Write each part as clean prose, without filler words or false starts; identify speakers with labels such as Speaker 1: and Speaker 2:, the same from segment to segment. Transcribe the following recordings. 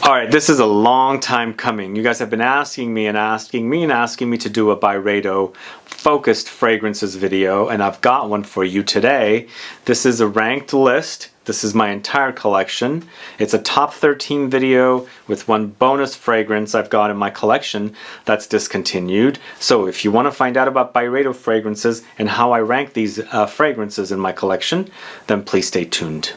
Speaker 1: Alright, this is a long time coming. You guys have been asking me and asking me and asking me to do a Byredo focused fragrances video, and I've got one for you today. This is a ranked list. This is my entire collection. It's a top 13 video with one bonus fragrance I've got in my collection that's discontinued. So if you want to find out about Byredo fragrances and how I rank these fragrances in my collection, then please stay tuned.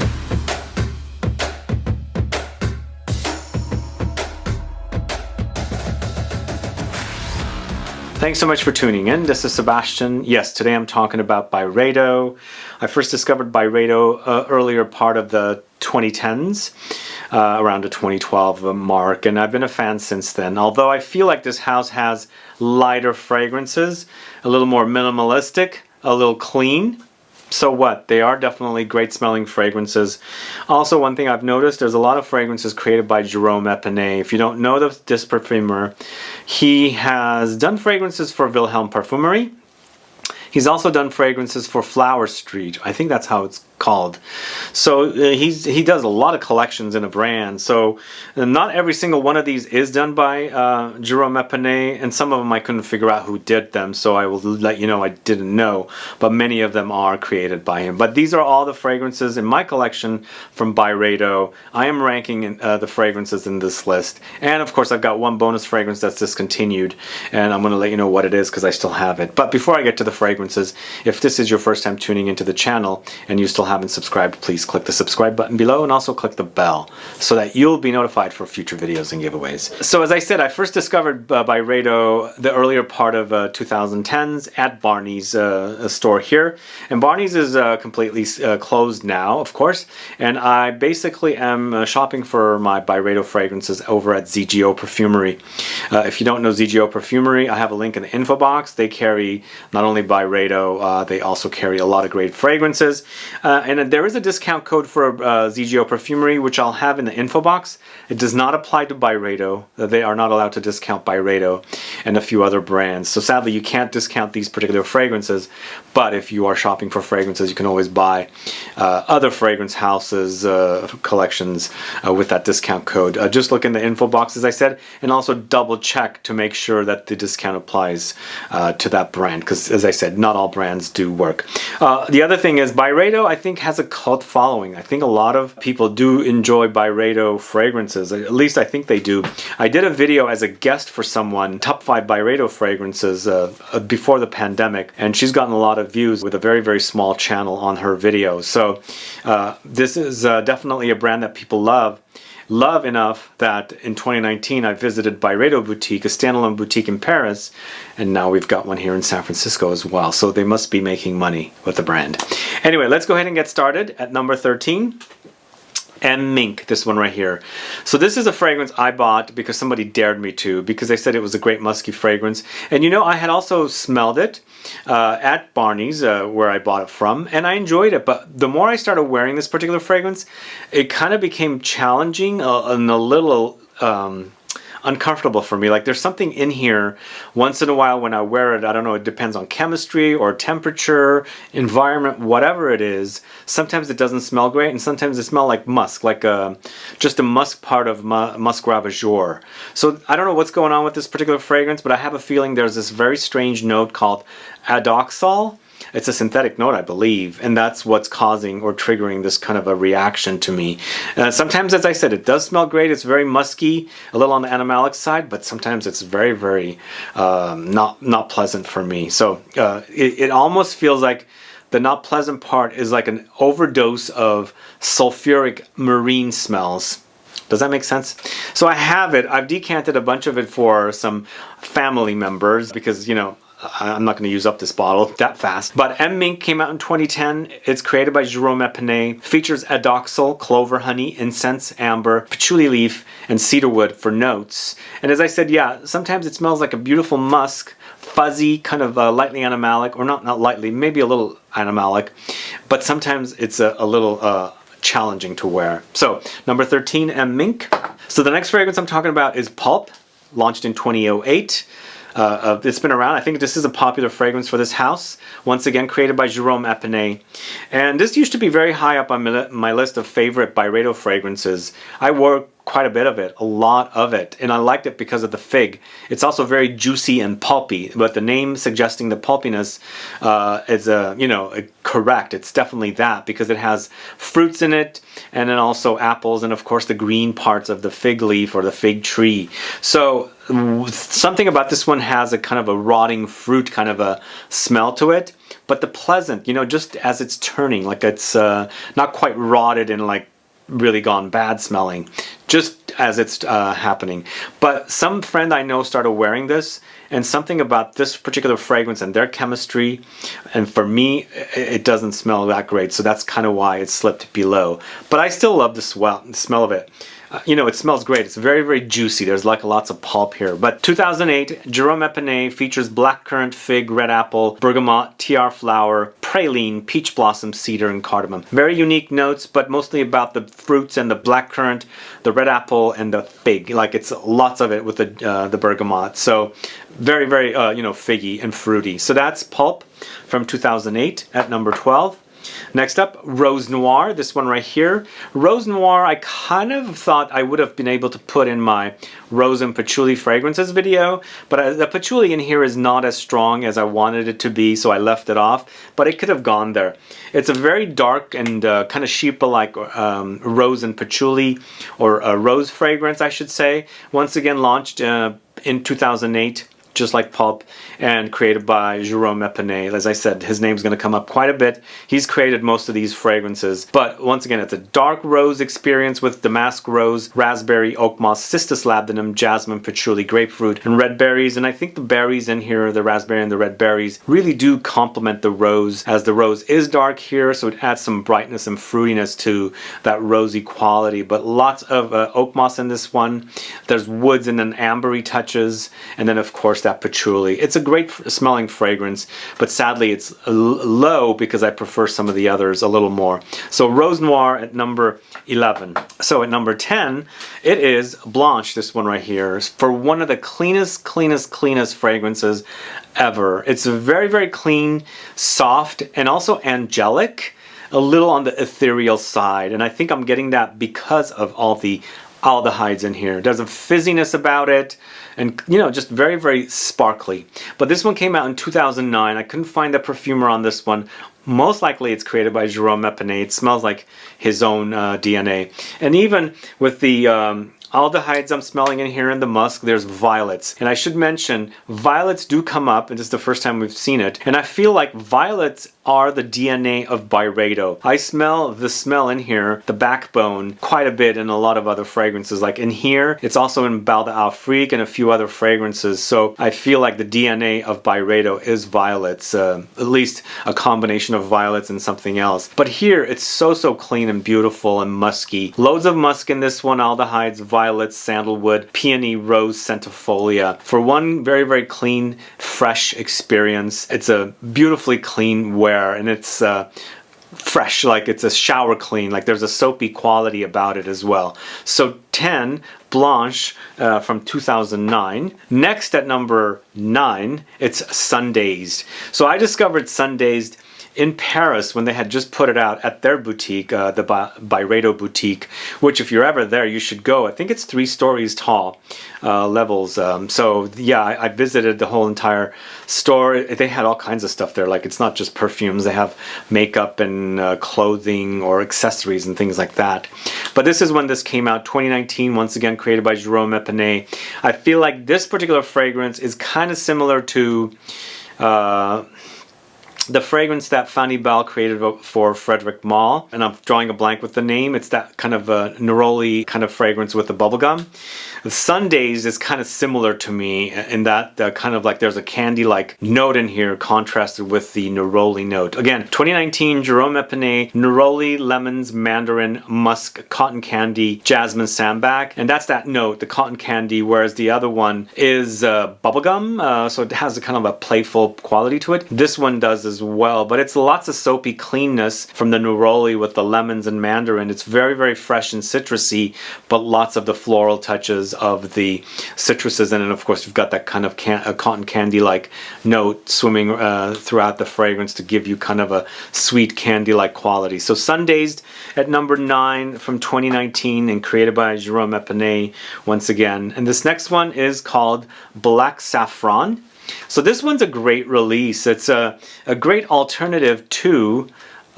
Speaker 1: Thanks so much for tuning in. This is Sebastian. Yes, today I'm talking about Byredo. I first discovered Byredo earlier part of the 2010s, around the 2012 mark, and I've been a fan since then. Although I feel like this house has lighter fragrances, a little more minimalistic, a little clean. So what? They are definitely great smelling fragrances. Also, one thing I've noticed, there's a lot of fragrances created by Jerome Epinette. If you don't know this perfumer, he has done fragrances for Wilhelm Parfumerie. He's also done fragrances for Flower Street. I think that's how it's called. So he does a lot of collections in a brand. So not every single one of these is done by Jerome Epinette, and some of them I couldn't figure out who did them, so I will let you know I didn't know, but many of them are created by him. But these are all the fragrances in my collection from Byredo. I am ranking the fragrances in this list, and of course I've got one bonus fragrance that's discontinued, and I'm going to let you know what it is because I still have it. But before I get to the fragrances, if this is your first time tuning into the channel and you still haven't subscribed, please click the subscribe button below and also click the bell so that you'll be notified for future videos and giveaways. So as I said, I first discovered Byredo the earlier part of 2010s at Barney's store here, and Barney's is completely closed now, of course, and I basically am shopping for my Byredo fragrances over at ZGO Perfumery. If you don't know ZGO Perfumery, I have a link in the info box. They carry not only Byredo, they also carry a lot of great fragrances, and there is a discount code for ZGO Perfumery, which I'll have in the info box. It does not apply to Byredo. They are not allowed to discount Byredo and a few other brands. So sadly, you can't discount these particular fragrances, but if you are shopping for fragrances, you can always buy other fragrance houses collections with that discount code. Just look in the info box, as I said, and also double check to make sure that the discount applies to that brand, because as I said, not all brands do work. The other thing is Byredo, I think, has a cult following. I think a lot of people do enjoy Byredo fragrances. At least I think they do. I did a video as a guest for someone, top 5 Byredo fragrances before the pandemic, and she's gotten a lot of views with a very, very small channel on her videos. So this is definitely a brand that people love enough that in 2019 I visited Byredo Boutique, a standalone boutique in Paris, and now we've got one here in San Francisco as well. So they must be making money with the brand. Anyway, let's go ahead and get started at number 13. MINK, this one right here. So this is a fragrance I bought because somebody dared me to, because they said it was a great musky fragrance. And you know, I had also smelled it at Barney's where I bought it from, and I enjoyed it. But the more I started wearing this particular fragrance, it kind of became challenging and a little uncomfortable for me. Like there's something in here once in a while when I wear it, I don't know, it depends on chemistry or temperature, environment, whatever it is. Sometimes it doesn't smell great, and sometimes it smells like musk, like just a musk part of Musk Ravageur. So I don't know what's going on with this particular fragrance, but I have a feeling there's this very strange note called Adoxal. It's a synthetic note, I believe, and that's what's causing or triggering this kind of a reaction to me. Sometimes, as I said, it does smell great. It's very musky, a little on the animalic side, but sometimes it's very, very not pleasant for me. So it almost feels like the not pleasant part is like an overdose of sulfuric marine smells. Does that make sense? So I have it. I've decanted a bunch of it for some family members because, you know, I'm not going to use up this bottle that fast. But MINK came out in 2010. It's created by Jerome Epinette. Features Adoxal, Clover, honey, incense, amber, patchouli leaf, and cedarwood for notes. And as I said, yeah, sometimes it smells like a beautiful musk, fuzzy, kind of lightly animalic, or not lightly, maybe a little animalic. But sometimes it's a little challenging to wear. So number 13, MINK. So the next fragrance I'm talking about is Pulp, launched in 2008. It's been around. I think this is a popular fragrance for this house. Once again, created by Jerome Epinette. And this used to be very high up on my list of favorite Byredo fragrances. I wore quite a bit of it, a lot of it, and I liked it because of the fig. It's also very juicy and pulpy, but the name suggesting the pulpiness is correct. It's definitely that because it has fruits in it, and then also apples, and of course the green parts of the fig leaf or the fig tree. So something about this one has a kind of a rotting fruit kind of a smell to it, but the pleasant, just as it's turning, like it's not quite rotted and like really gone bad smelling, just as it's happening. But some friend I know started wearing this, and something about this particular fragrance and their chemistry, and for me it doesn't smell that great, so that's kind of why it slipped below. But I still love the smell of it. It smells great. It's very, very juicy. There's like lots of pulp here. But 2008, Jerome Epinette features black currant, fig, red apple, bergamot, tiare flower, praline, peach blossom, cedar, and cardamom. Very unique notes, but mostly about the fruits and the black currant, the red apple, and the fig. Like it's lots of it with the bergamot. So very, very figgy and fruity. So that's Pulp from 2008 at number 12. Next up, Rose Noir, this one right here. Rose Noir, I kind of thought I would have been able to put in my Rose and Patchouli fragrances video, but the Patchouli in here is not as strong as I wanted it to be, so I left it off, but it could have gone there. It's a very dark and kind of sheepa-like Rose and Patchouli, or a rose fragrance, I should say. Once again launched in 2008. Just like Pulp, and created by Jerome Epinette. As I said, his name's going to come up quite a bit. He's created most of these fragrances. But once again, it's a dark rose experience with Damask rose, raspberry, Oakmoss, Cistus, Labdanum, Jasmine, Patchouli, grapefruit, and red berries. And I think the berries in here, the raspberry and the red berries, really do complement the rose, as the rose is dark here, so it adds some brightness and fruitiness to that rosy quality. But lots of Oakmoss in this one. There's woods and then ambery touches, and then of course that patchouli. It's a great smelling fragrance, but sadly it's low because I prefer some of the others a little more. So Rose Noir at number 11. So at number 10, it is Blanche, this one right here, for one of the cleanest fragrances ever. It's very, very clean, soft, and also angelic, a little on the ethereal side, and I think I'm getting that because of all the aldehydes in here. There's a fizziness about it, and just very, very sparkly. But this one came out in 2009. I couldn't find the perfumer on this one. Most likely it's created by Jerome Epinette. It smells like his own DNA. And even with the aldehydes I'm smelling in here in the musk, there's violets. And I should mention, violets do come up, and this is the first time we've seen it. And I feel like violets are the DNA of Byredo. I smell the smell in here, the backbone, quite a bit in a lot of other fragrances. Like in here, it's also in Bal d'Afrique and a few other fragrances. So I feel like the DNA of Byredo is violets, at least a combination of violets and something else. But here, it's so clean and beautiful and musky. Loads of musk in this one, aldehydes, violets, sandalwood, peony, rose, centifolia. For one very, very clean, fresh experience. It's a beautifully clean wear, and it's fresh, like it's a shower clean, like there's a soapy quality about it as well. So 10, Blanche from 2009. Next at number 9, it's Sundazed. So I discovered Sundazed in Paris when they had just put it out at their boutique, the Byredo boutique, which if you're ever there, you should go. I think it's 3 stories tall, levels. So yeah, I visited the whole entire store. They had all kinds of stuff there. Like it's not just perfumes. They have makeup and clothing or accessories and things like that. But this is when this came out, 2019, once again created by Jerome Epinette. I feel like this particular fragrance is kind of similar to the fragrance that Fanny Bell created for Frederic Malle, and I'm drawing a blank with the name. It's that kind of a neroli kind of fragrance with the bubblegum. The Sundazed is kind of similar to me in that kind of like there's a candy-like note in here contrasted with the neroli note. Again, 2019, Jerome Epinette, neroli, lemons, mandarin, musk, cotton candy, jasmine, sambac, and that's that note, the cotton candy, whereas the other one is bubblegum, so it has a kind of a playful quality to it. This one does as as well, but it's lots of soapy cleanness from the neroli with the lemons and mandarin. It's very, very fresh and citrusy, but lots of the floral touches of the citruses, and then of course you've got that kind of cotton candy-like note swimming throughout the fragrance to give you kind of a sweet candy-like quality. So Sundazed at number 9 from 2019 and created by Jerome Epinette once again. And this next one is called Black Saffron. So this one's a great release. It's a great alternative to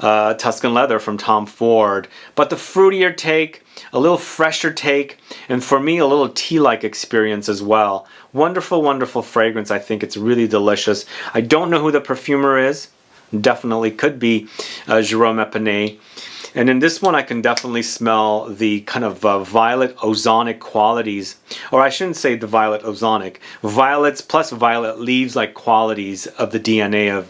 Speaker 1: Tuscan Leather from Tom Ford, but the fruitier take, a little fresher take, and for me a little tea-like experience as well. Wonderful, wonderful fragrance. I think it's really delicious. I don't know who the perfumer is. Definitely could be Jerome Epinette. And in this one I can definitely smell the kind of violet ozonic qualities, or I shouldn't say the violet ozonic, violets plus violet leaves like qualities of the DNA of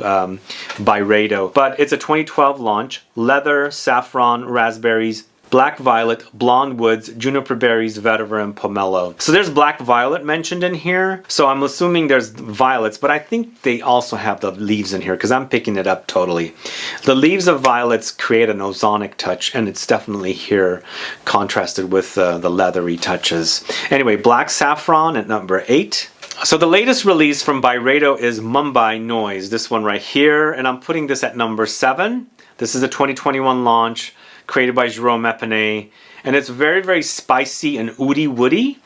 Speaker 1: Byredo. But it's a 2012 launch. Leather, saffron, raspberries, black violet, blonde woods, juniper berries, vetiver, and pomelo. So there's black violet mentioned in here, so I'm assuming there's violets, but I think they also have the leaves in here because I'm picking it up totally. The leaves of violets create an ozonic touch, and it's definitely here contrasted with the leathery touches. Anyway, black saffron at number 8. So the latest release from Byredo is Mumbai Noise, this one right here, and I'm putting this at number 7. This is a 2021 launch, created by Jerome Epinette, and it's very, very spicy and oody woody,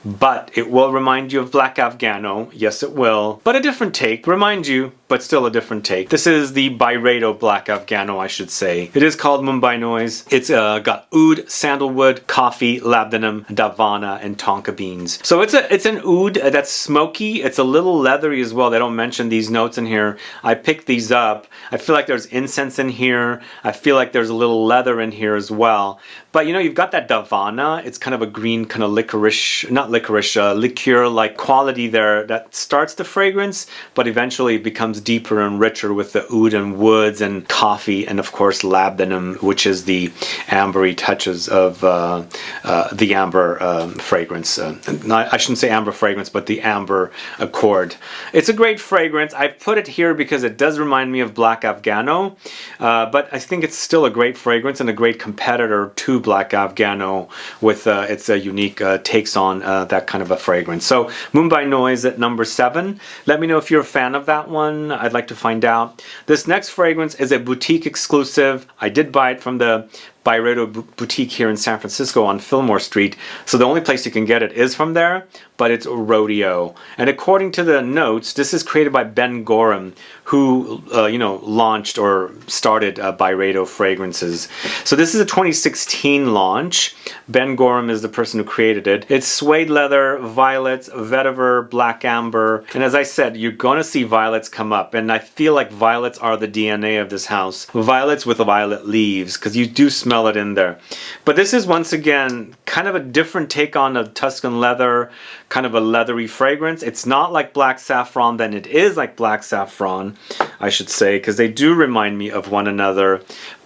Speaker 1: but it will remind you of Black Afghano. Yes, it will, but a different take. Remind you, but still a different take. This is the Byredo Black Afghano, I should say. It is called Mumbai Noise. It's got oud, sandalwood, coffee, labdanum, davana, and tonka beans. So it's an oud that's smoky. It's a little leathery as well. They don't mention these notes in here. I picked these up. I feel like there's incense in here. I feel like there's a little leather in here as well. But you know, you've got that davana. It's kind of a green, kind of licorice, not licorice, liqueur-like quality there that starts the fragrance, but eventually it becomes deeper and richer with the oud and woods and coffee, and of course labdanum, which is the ambery touches of the amber fragrance. I shouldn't say amber fragrance, but the amber accord. It's a great fragrance. I put it here because it does remind me of Black Afghano, but I think it's still a great fragrance and a great competitor to Black Afghano with its unique takes on that kind of a fragrance. So Mumbai Noise at number 7. Let me know if you're a fan of that one. I'd like to find out. This next fragrance is a boutique exclusive. I did buy it from the Byredo boutique here in San Francisco on Fillmore Street. So the only place you can get it is from there, but it's Rodeo. And according to the notes, this is created by Ben Gorham, who launched or started Byredo fragrances. So this is a 2016 launch. Ben Gorham is the person who created it. It's suede leather, violets, vetiver, black amber, and as I said, you're gonna see violets come up, and I feel like violets are the DNA of this house. Violets with violet leaves, because you do smell it in there. But this is once again kind of a different take on a Tuscan leather, kind of a leathery fragrance. It's not like Black Saffron, then it is like Black Saffron, I should say, because they do remind me of one another.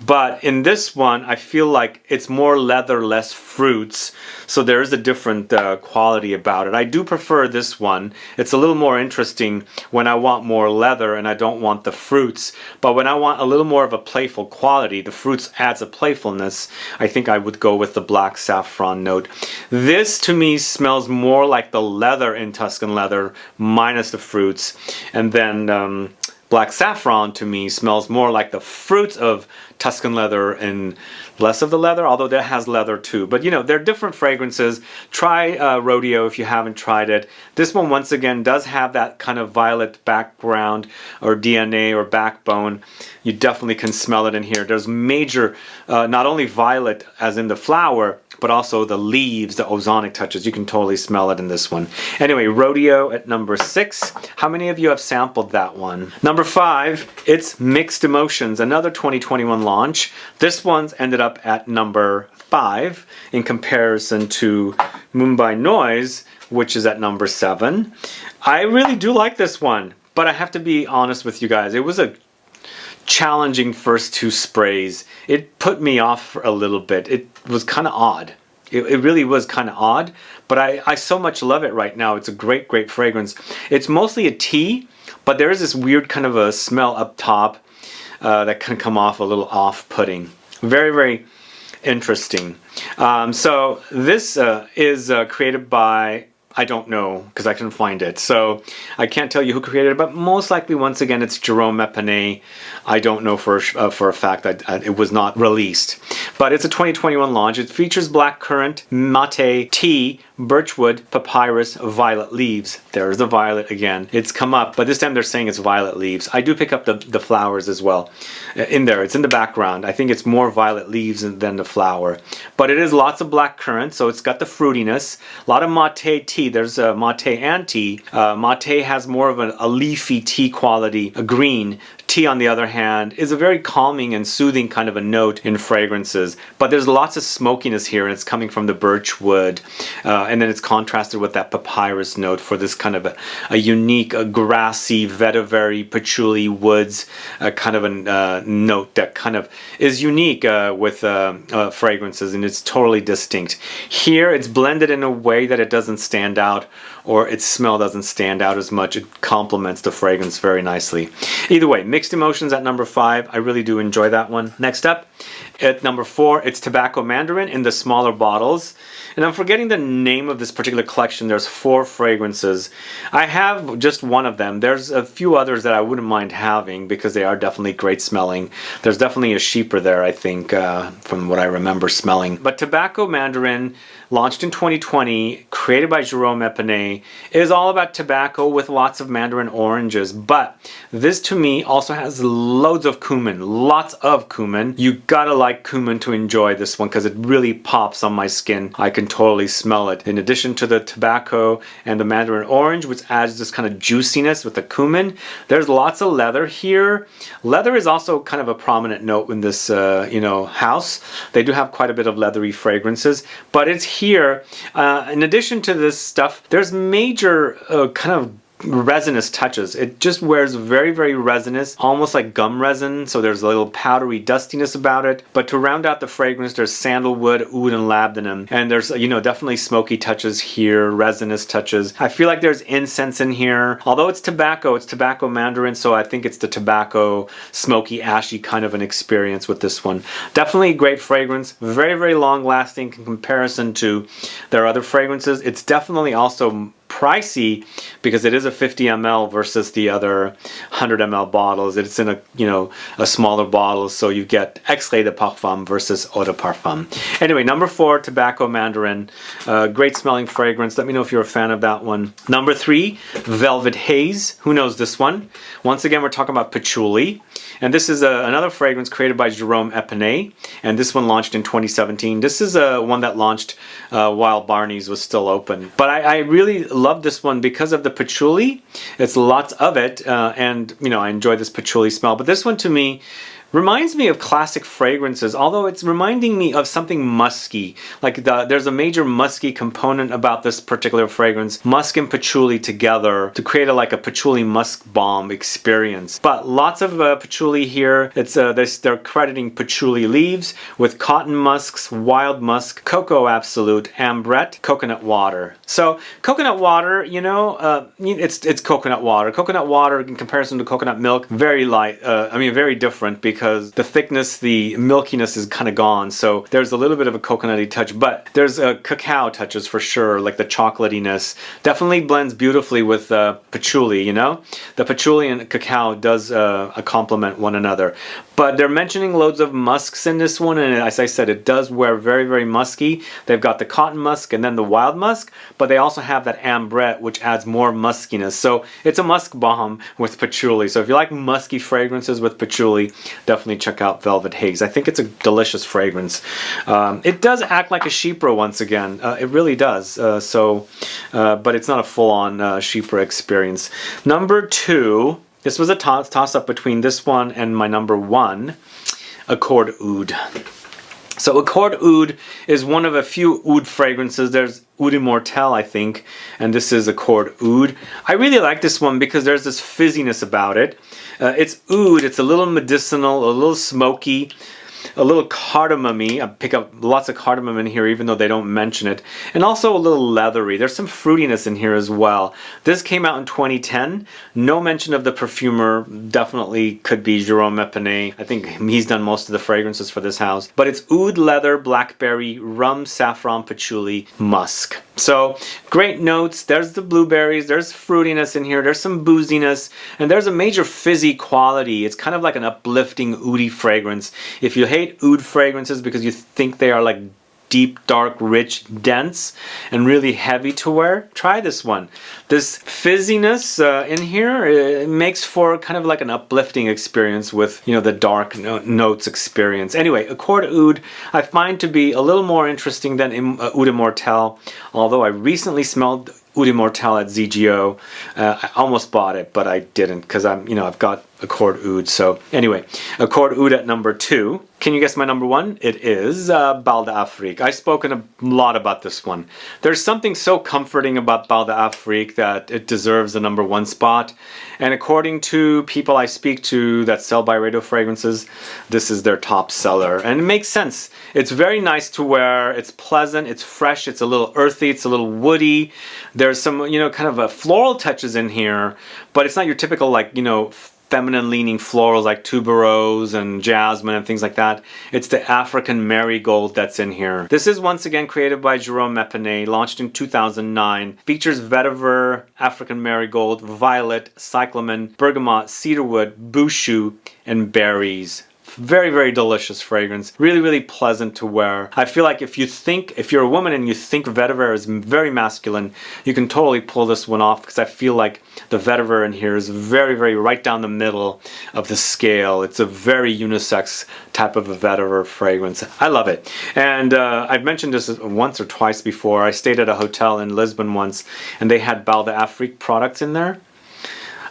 Speaker 1: But in this one, I feel like it's more leather, less fruits, so there is a different quality about it. I do prefer this one. It's a little more interesting when I want more leather and I don't want the fruits, but when I want a little more of a playful quality, the fruits adds a playfulness, I think I would go with the Black Saffron note. This to me smells more like the leather in Tuscan Leather minus the fruits, and then Black Saffron to me smells more like the fruits of Tuscan Leather and less of the leather, although that has leather too. But you know, they're different fragrances. Try Rodeo if you haven't tried it. This one once again does have that kind of violet background or DNA or backbone. You definitely can smell it in here. There's major, not only violet as in the flower, but also the leaves, the ozonic touches. You can totally smell it in this one. Anyway, Rodeo at number 6. How many of you have sampled that one? Number 5, it's Mixed Emotions, another 2021 launch. This one's ended up at number 5 in comparison to Mumbai Noise, which is at number 7. I really do like this one, but I have to be honest with you guys. It was a challenging first 2 sprays. It put me off for a little bit. It was kind of odd. It really was kind of odd, but I so much love it right now. It's a great, great fragrance. It's mostly a tea, but there is this weird kind of a smell up top that can come off a little off-putting. Very, very interesting. So this is created by, I don't know because I couldn't find it, so I can't tell you who created it, but most likely once again it's Jerome Epinette. I don't know for a fact that it was not released, but it's a 2021 launch. It features black currant, mate, tea, birchwood, papyrus, violet leaves. There's the violet again. It's come up, but this time they're saying it's violet leaves. I do pick up the flowers as well in there. It's in the background. I think it's more violet leaves than the flower, but it is lots of black currant, so it's got the fruitiness. A lot of mate tea. There's mate and tea. Mate has more of a leafy tea quality, a green. Tea, on the other hand, is a very calming and soothing kind of a note in fragrances, but there's lots of smokiness here, and it's coming from the birch wood, and then it's contrasted with that papyrus note for this kind of a unique, grassy, vetiver, patchouli woods kind of a note that kind of is unique with fragrances, and it's totally distinct. Here, it's blended in a way that it doesn't stand out, or its smell doesn't stand out as much. It complements the fragrance very nicely. Either way, Mixed Emotions at number 5. I really do enjoy that one. Next up, at number 4, it's Tobacco Mandarin in the smaller bottles. And I'm forgetting the name of this particular collection. There's 4 fragrances. I have just one of them. There's a few others that I wouldn't mind having because they are definitely great smelling. There's definitely a sheeper there, I think, from what I remember smelling. But Tobacco Mandarin, launched in 2020, created by Jerome Epinette, is all about tobacco with lots of mandarin oranges. But this to me also has loads of cumin, lots of cumin. You gotta like cumin to enjoy this one because it really pops on my skin. I can totally smell it. In addition to the tobacco and the mandarin orange, which adds this kind of juiciness with the cumin, there's lots of leather here. Leather is also kind of a prominent note in this house. They do have quite a bit of leathery fragrances, but it's here. In addition to this stuff, there's major kind of resinous touches. It just wears very, very resinous, almost like gum resin, so there's a little powdery dustiness about it. But to round out the fragrance, there's sandalwood, oud, and labdanum, and there's definitely smoky touches here, resinous touches. I feel like there's incense in here. Although it's tobacco mandarin, so I think it's the tobacco, smoky, ashy kind of an experience with this one. Definitely a great fragrance, very, very long lasting in comparison to their other fragrances. It's definitely also pricey because it is a 50 ml versus the other 100 ml bottles. It's in a smaller bottle, so you get extrait de parfum versus eau de parfum. Anyway, number 4, Tobacco Mandarin. Great smelling fragrance. Let me know if you're a fan of that one. Number 3, Velvet Haze. Who knows this one? Once again, we're talking about patchouli. And this is another fragrance created by Jerome Epinette, and this one launched in 2017. This is one that launched while Barney's was still open. But I really love this one because of the patchouli. It's lots of it, and I enjoy this patchouli smell. But this one to me reminds me of classic fragrances, although it's reminding me of something musky. Like there's a major musky component about this particular fragrance. Musk and patchouli together to create a patchouli musk bomb experience. But lots of patchouli here. It's they're crediting patchouli leaves with cotton musks, wild musk, cocoa absolute, ambrette, coconut water. So coconut water, it's coconut water. Coconut water in comparison to coconut milk, very light. Very different because the thickness, the milkiness is kind of gone. So there's a little bit of a coconutty touch, but there's cacao touches for sure, like the chocolatiness. Definitely blends beautifully with patchouli, The patchouli and cacao does complement one another. But they're mentioning loads of musks in this one, and as I said, it does wear very, very musky. They've got the cotton musk and then the wild musk, but they also have that ambrette, which adds more muskiness. So it's a musk bomb with patchouli. So if you like musky fragrances with patchouli, definitely check out Velvet Haze. I think it's a delicious fragrance. It does act like a chypre once again. It really does. But it's not a full-on chypre experience. Number 2. This was a toss-up between this one and my number 1, Accord Oud. So Accord Oud is one of a few oud fragrances. There's Oud Immortelle, I think, and this is Accord Oud. I really like this one because there's this fizziness about it. It's oud, it's a little medicinal, a little smoky. a little cardamom-y. I pick up lots of cardamom in here even though they don't mention it. And also a little leathery. There's some fruitiness in here as well. This came out in 2010. No mention of the perfumer. Definitely could be Jerome Epinette. I think he's done most of the fragrances for this house. But it's oud, leather, blackberry, rum, saffron, patchouli, musk. So great notes. There's the blueberries. There's fruitiness in here. There's some booziness. And there's a major fizzy quality. It's kind of like an uplifting oudy fragrance. If you hate oud fragrances because you think they are like deep, dark, rich, dense, and really heavy to wear, try this one. This fizziness in here, it makes for kind of like an uplifting experience with, you know, the dark notes experience. Anyway, Accord Oud I find to be a little more interesting than Oud Immortelle, although I recently smelled Oud Immortelle at ZGO. I almost bought it, but I didn't because I've got Accord Oud. So anyway, Accord Oud at number 2. Can you guess my number 1? It is Bal d'Afrique. I've spoken a lot about this one. There's something so comforting about Bal d'Afrique that it deserves the number 1 spot. And according to people I speak to that sell Byredo fragrances, this is their top seller. And it makes sense. It's very nice to wear. It's pleasant. It's fresh. It's a little earthy. It's a little woody. There's some, kind of a floral touches in here, but it's not your typical, like, feminine leaning florals like tuberose and jasmine and things like that. It's the African marigold that's in here. This is once again created by Jerome Epinette, launched in 2009. Features vetiver, African marigold, violet, cyclamen, bergamot, cedarwood, bouchou, and berries. Very, very delicious fragrance. Really, really pleasant to wear. I feel like if you're a woman and you think vetiver is very masculine, you can totally pull this one off because I feel like the vetiver in here is very, very right down the middle of the scale. It's a very unisex type of a vetiver fragrance. I love it. And I've mentioned this once or twice before. I stayed at a hotel in Lisbon once and they had Bal d'Afrique products in there.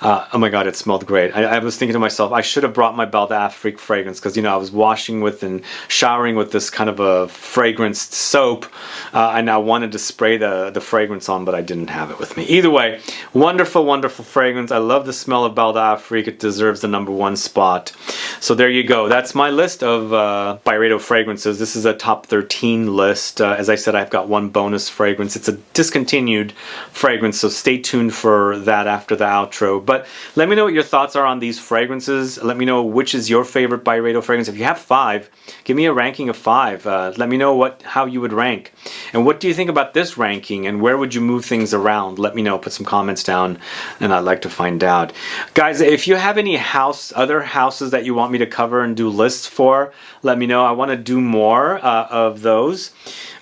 Speaker 1: Oh my god, it smelled great. I was thinking to myself, I should have brought my Bal d'Afrique fragrance because, I was washing with and showering with this kind of a fragranced soap and I wanted to spray the fragrance on, but I didn't have it with me. Either way, wonderful, wonderful fragrance. I love the smell of Bal d'Afrique. It deserves the number 1 spot. So there you go. That's my list of Byredo fragrances. This is a top 13 list. As I said, I've got one bonus fragrance. It's a discontinued fragrance, so stay tuned for that after the outro. But let me know what your thoughts are on these fragrances. Let me know which is your favorite Byredo fragrance. If you have 5, give me a ranking of 5. Let me know how you would rank. And what do you think about this ranking? And where would you move things around? Let me know. Put some comments down and I'd like to find out. Guys, if you have any other houses that you want me to cover and do lists for, let me know. I want to do more of those.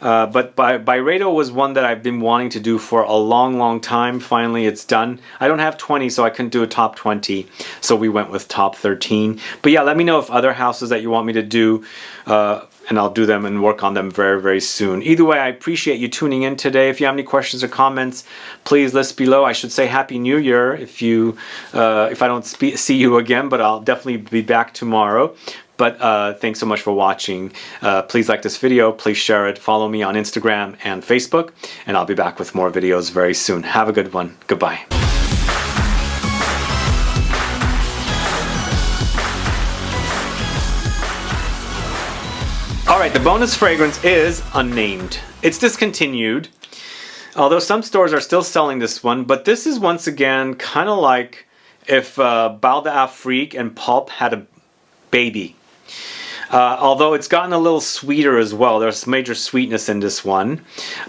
Speaker 1: But Byredo was one that I've been wanting to do for a long, long time. Finally, it's done. I don't have 20, so I couldn't do a top 20. So we went with top 13. But yeah, let me know if other houses that you want me to do, and I'll do them and work on them very, very soon. Either way, I appreciate you tuning in today. If you have any questions or comments, please list below. I should say Happy New Year if I don't see you again, but I'll definitely be back tomorrow. But thanks so much for watching. Please like this video, please share it, follow me on Instagram and Facebook, and I'll be back with more videos very soon. Have a good one. Goodbye. Alright, the bonus fragrance is unnamed. It's discontinued, although some stores are still selling this one, but this is once again kind of like if Bal d'Afrique and Pulp had a baby. Although it's gotten a little sweeter as well. There's major sweetness in this one.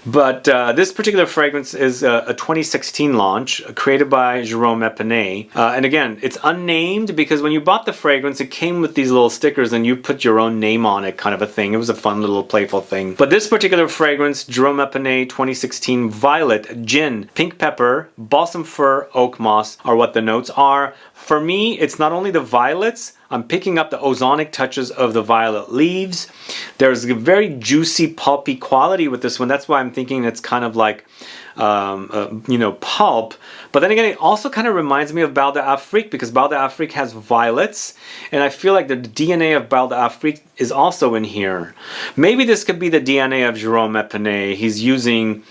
Speaker 1: But this particular fragrance is a 2016 launch created by Jerome Epinette. And again, it's unnamed because when you bought the fragrance, it came with these little stickers and you put your own name on it, kind of a thing. It was a fun little playful thing. But this particular fragrance, Jerome Epinette 2016 Violet, Gin, Pink Pepper, Balsam Fir, Oak Moss are what the notes are. For me, it's not only the violets, I'm picking up the ozonic touches of the violet leaves. There's a very juicy, pulpy quality with this one. That's why I'm thinking it's kind of like, pulp. But then again, it also kind of reminds me of Bal d'Afrique because Bal d'Afrique has violets. And I feel like the DNA of Bal d'Afrique is also in here. Maybe this could be the DNA of Jerome Epinette. He's using,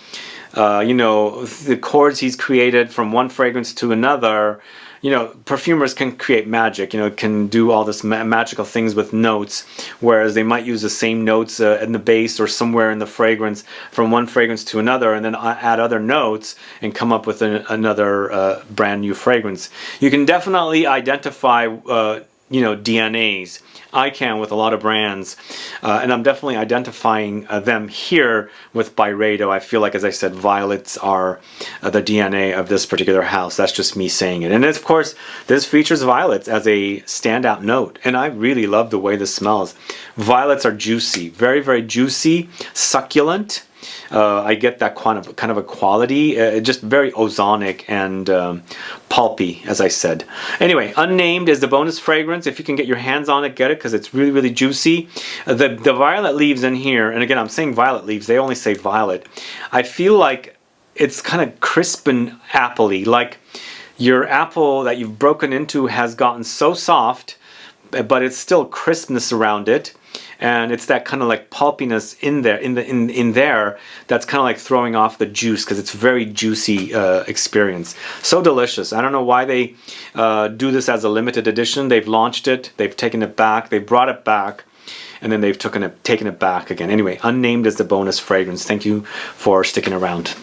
Speaker 1: the chords he's created from one fragrance to another. you know, perfumers can create magic, you know, can do all this magical things with notes, whereas they might use the same notes in the base or somewhere in the fragrance from one fragrance to another, and then add other notes and come up with another brand new fragrance. You can definitely identify, you know, DNAs. I can with a lot of brands, and I'm definitely identifying them here with Byredo. I feel like, as I said, violets are the DNA of this particular house. That's just me saying it. And of course, this features violets as a standout note, and I really love the way this smells. Violets are juicy, very, very juicy, succulent. I get that kind of a quality, just very ozonic and pulpy, as I said. Anyway, Unnamed is the bonus fragrance. If you can get your hands on it, get it, because it's really, really juicy. The violet leaves in here, and again, I'm saying violet leaves, they only say violet. I feel like it's kind of crisp and appley, like your apple that you've broken into has gotten so soft, but it's still crispness around it. And it's that kind of like pulpiness in there that's kind of like throwing off the juice, because it's very juicy experience. So delicious. I don't know why they do this as a limited edition. They've launched it, they've taken it back, they brought it back, and then they've taken it back again. Anyway, Unnamed is the bonus fragrance. Thank you for sticking around.